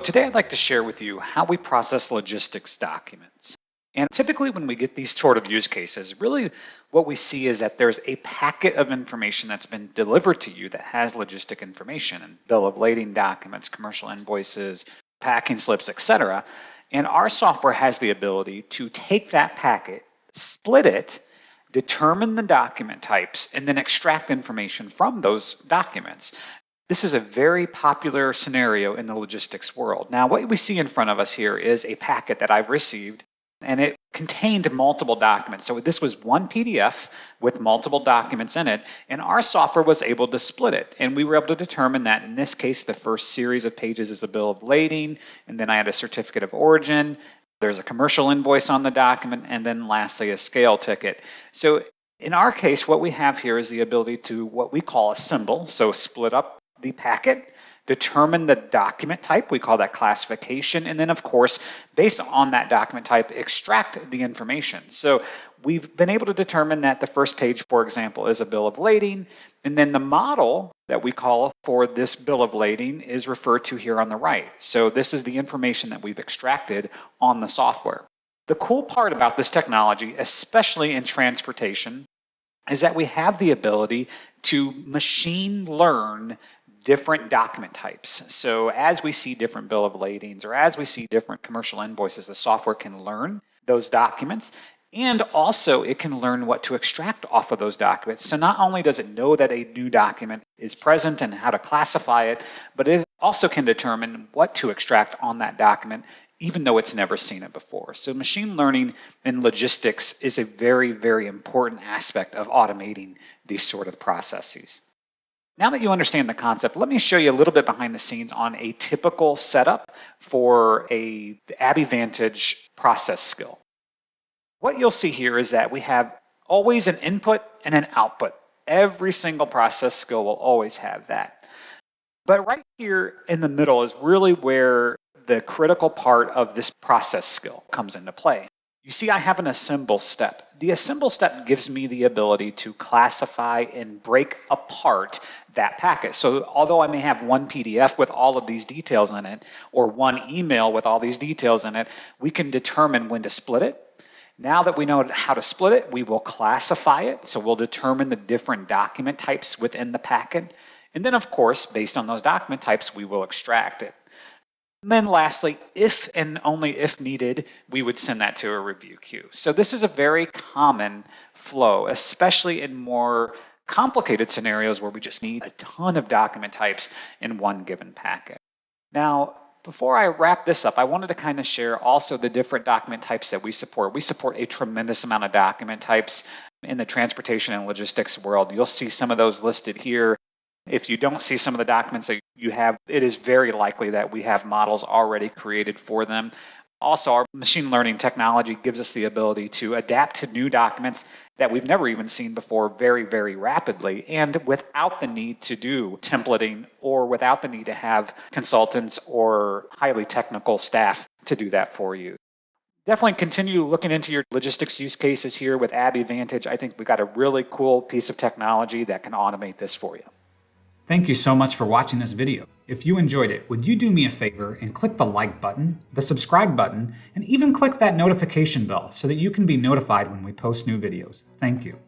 today I'd like to share with you how we process logistics documents. And typically when we get these sort of use cases, really what we see is that there's a packet of information that's been delivered to you that has logistic information and bill of lading documents, commercial invoices, packing slips, etc. And our software has the ability to take that packet, split it, determine the document types, and then extract information from those documents. This is a very popular scenario in the logistics world. Now, what we see in front of us here is a packet that I've received, and it contained multiple documents. So this was one PDF with multiple documents in it, and our software was able to split it. And we were able to determine that in this case, the first series of pages is a bill of lading, and then I had a certificate of origin. There's a commercial invoice on the document, and then lastly, a scale ticket. So in our case, what we have here is the ability to what we call assemble, so split up the packet, determine the document type, we call that classification, and then of course, based on that document type, extract the information. So we've been able to determine that the first page, for example, is a bill of lading, and then the model that we call for this bill of lading is referred to here on the right. So this is the information that we've extracted on the software. The cool part about this technology, especially in transportation, is that we have the ability to machine learn different document types. So as we see different bill of ladings or as we see different commercial invoices, the software can learn those documents, and also it can learn what to extract off of those documents. So not only does it know that a new document is present and how to classify it, but it also can determine what to extract on that document, even though it's never seen it before. So machine learning in logistics is a very, very important aspect of automating these sort of processes. Now that you understand the concept, let me show you a little bit behind the scenes on a typical setup for the ABBYY Vantage process skill. What you'll see here is that we have always an input and an output. Every single process skill will always have that. But right here in the middle is really where the critical part of this process skill comes into play. You see, I have an assemble step. The assemble step gives me the ability to classify and break apart that packet. So although I may have one PDF with all of these details in it, or one email with all these details in it, we can determine when to split it. Now that we know how to split it, we will classify it. So we'll determine the different document types within the packet. And then, of course, based on those document types, we will extract it. And then lastly, if and only if needed, we would send that to a review queue. So this is a very common flow, especially in more complicated scenarios where we just need a ton of document types in one given packet. Now, before I wrap this up, I wanted to kind of share also the different document types that we support. We support a tremendous amount of document types in the transportation and logistics world. You'll see some of those listed here. If you don't see some of the documents that you have, it is very likely that we have models already created for them. Also, our machine learning technology gives us the ability to adapt to new documents that we've never even seen before very, very rapidly, and without the need to do templating or without the need to have consultants or highly technical staff to do that for you. Definitely continue looking into your logistics use cases here with ABBYY Vantage. I think we got a really cool piece of technology that can automate this for you. Thank you so much for watching this video. If you enjoyed it, would you do me a favor and click the like button, the subscribe button, and even click that notification bell so that you can be notified when we post new videos. Thank you.